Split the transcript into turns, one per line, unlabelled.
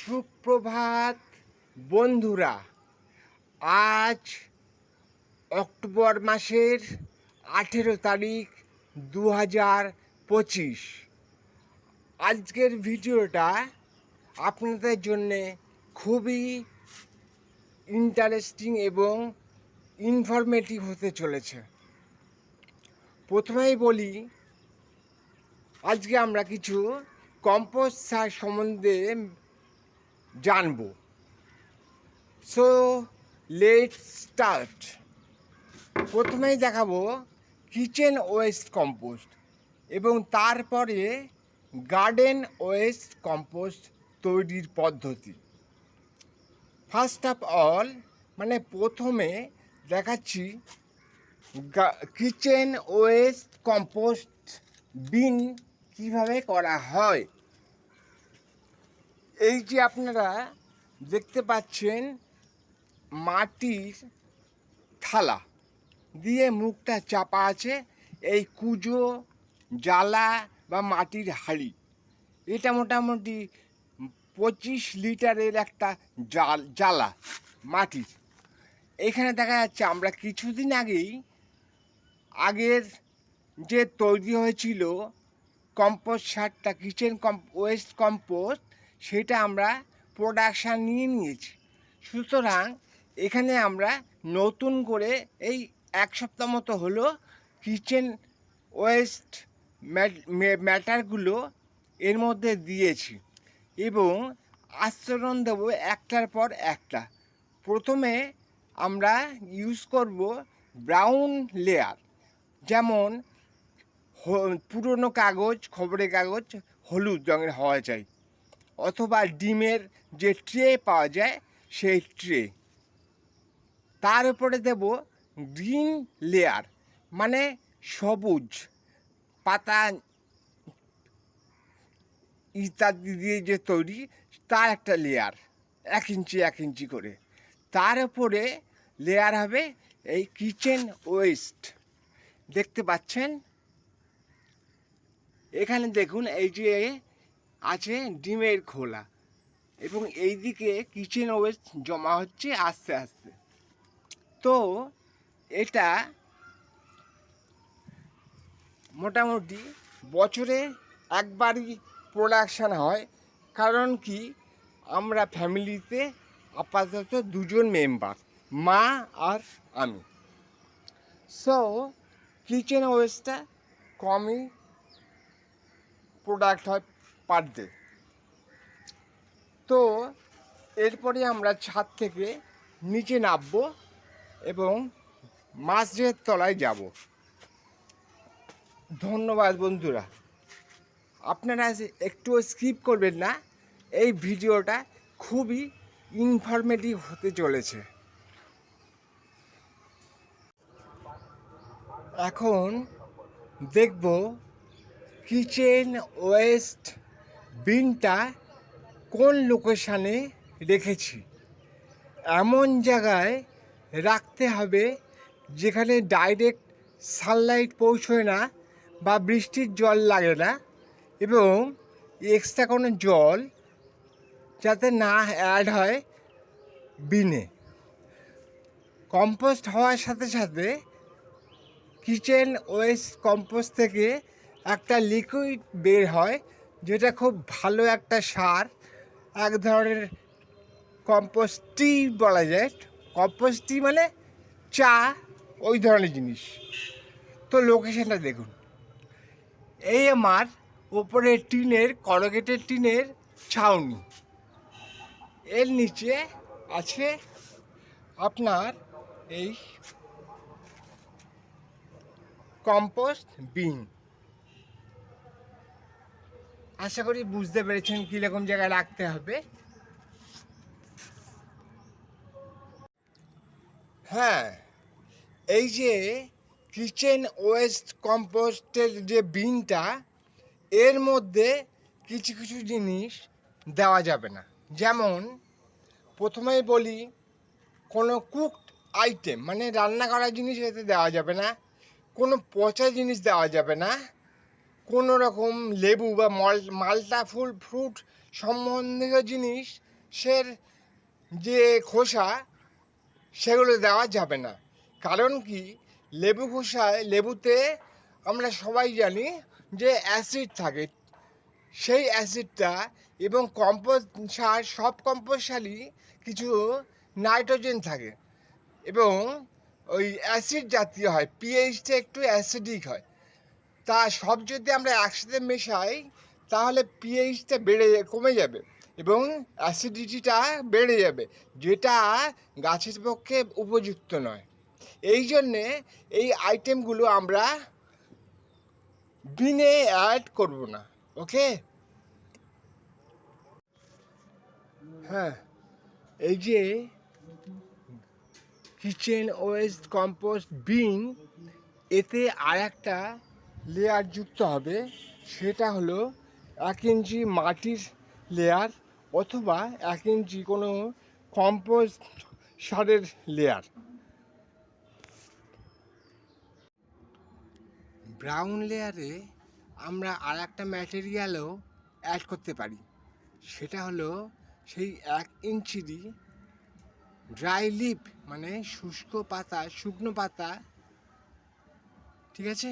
সুপ্রভাত বন্ধুরা। আজ অক্টোবর মাসের 18 তারিখ 2025। আজকের ভিডিওটা আপনাদের জন্যে খুবই ইন্টারেস্টিং এবং ইনফরমেটিভ হতে চলেছে। প্রথমেই বলি, আজকে আমরা কিছু কম্পোস্ট সার সম্বন্ধে জানব। So let's start. প্রথমেই দেখাবো কিচেন ওয়েস্ট কম্পোস্ট এবং তারপরে গার্ডেন ওয়েস্ট কম্পোস্ট তৈরির পদ্ধতি। ফার্স্ট অফ অল, প্রথমে দেখাচ্ছি কিচেন ওয়েস্ট কম্পোস্ট বিন কিভাবে করা হয়। এই যে আপনারা দেখতে পাচ্ছেন, মাটির থালা দিয়ে মুখটা চাপা আছে। এই কুজো জ্বালা বা মাটির হাঁড়ি, এটা মোটামুটি 25 লিটারের একটা জ্বালা মাটির। এখানে দেখা যাচ্ছে আমরা কিছুদিন আগের যে তৈরি হয়েছিল কম্পোস্ট সারটা, কিচেন ওয়েস্ট কম্পোস্ট, সেটা আমরা প্রোডাকশান নিয়েছি। সুতরাং এখানে আমরা নতুন করে এই এক সপ্তাহ মতো হলো কিচেন ওয়েস্ট ম্যাটারগুলো এর মধ্যে দিয়েছি এবং আচরণ দেবো একটার পর একটা। প্রথমে আমরা ইউজ করব ব্রাউন লেয়ার, যেমন পুরনো কাগজ, খবরের কাগজ হলুদ রঙের হওয়া চাই, অথবা ডিমের যে ট্রে পাওয়া যায় সেই ট্রে। তার উপরে দেব গ্রিন লেয়ার, সবুজ পাতা ইত্যাদি দিয়ে যে তৈরি, তার একটা লেয়ার 1 ইঞ্চি 1 ইঞ্চি করে। তার উপরে লেয়ার হবে এই কিচেন ওয়েস্ট। দেখতে পাচ্ছেন এখানে, দেখুন এই যে আছে ডিমের খোলা, এবং এই দিকে কিচেন ওয়েস্ট জমা হচ্ছে আস্তে আস্তে। তো এটা মোটামুটি বছরে একবারই প্রোডাকশান হয়। কারণ কি, আমরা ফ্যামিলিতে আপাতত 2 জন মেম্বার, মা আর আমি। সো কিচেন ওয়েস্টটা কমই প্রোডাক্ট হয় পার ডে। তো এরপরে আমরা ছাদ থেকে নিচে নামবো এবং মাছের তলায় যাব। ধন্যবাদ বন্ধুরা, আপনারা একটুও স্কিপ করবেন না। এই ভিডিওটা খুবই ইনফরমেটিভ হতে চলেছে। এখন দেখব কিচেন ওয়েস্ট বিনটা কোন লোকেশানে রেখেছি। এমন জায়গায় রাখতে হবে যেখানে ডাইরেক্ট সানলাইট পৌঁছয় না বা বৃষ্টির জল লাগে না, এবং এক্সট্রা কোনো জল যাতে না অ্যাড হয় বিনে। কম্পোস্ট হওয়ার সাথে সাথে কিচেন ওয়েস্ট কম্পোস্ট থেকে একটা লিকুইড বের হয়, যেটা খুব ভালো একটা সার, এক ধরনের কম্পোস্ট টি বলা যায়। কম্পোস্ট টি চা, ওই ধরনের জিনিস। তো লোকেশনটা দেখুন, এই আমার ওপরে টিনের, করগেটেড টিনের ছাউনি, এর নিচে আছে আপনার এই কম্পোস্ট বিন। আশা করি বুঝতে পেরেছেন কীরকম জায়গায় রাখতে হবে। হ্যাঁ, এই যে কিচেন ওয়েস্ট কম্পোস্টের যে বিনটা, এর মধ্যে কিছু কিছু জিনিস দেওয়া যাবে না। যেমন প্রথমেই বলি, কোনো কুকড আইটেম রান্না করা জিনিস এতে দেওয়া যাবে না, কোনো পচা জিনিস দেওয়া যাবে না, কোনো রকম লেবু বা মাল্টা ফ্রুট সম্বন্ধীয় জিনিস কম্পোস্টের যে খোসা সেগুলো দেওয়া যাবে না। কারণ কি, লেবুতে আমরা সবাই জানি যে অ্যাসিড থাকে। সেই অ্যাসিডটা এবং কম্পোস্ট সার, সব কম্পোস্ট সারই কিছু নাইট্রোজেন থাকে এবং ওই অ্যাসিড জাতীয় হয়, পিএইচটা একটু অ্যাসিডিক হয়। তা সব যদি আমরা একসাথে মেশাই তাহলে পিএইচটা কমে যাবে এবং অ্যাসিডিটিটা বেড়ে যাবে, যেটা গাছের পক্ষে উপযুক্ত নয়। এই জন্যে এই আইটেমগুলো আমরা বিনে অ্যাড করব না। ওকে? হ্যাঁ, এই যে কিচেন ওয়েস্ট কম্পোস্ট বিন, এতে আর একটা লেয়ার যুক্ত হবে, সেটা হলো 1 ইঞ্চি মাটির লেয়ার অথবা 1 ইঞ্চি কোনো কম্পোস্ট সারের লেয়ার। ব্রাউন লেয়ারে আমরা আর একটা ম্যাটেরিয়ালও অ্যাড করতে পারি, সেটা হলো সেই 1 ইঞ্চিরই ড্রাই লিফ, মানে শুকনো পাতা, ঠিক আছে?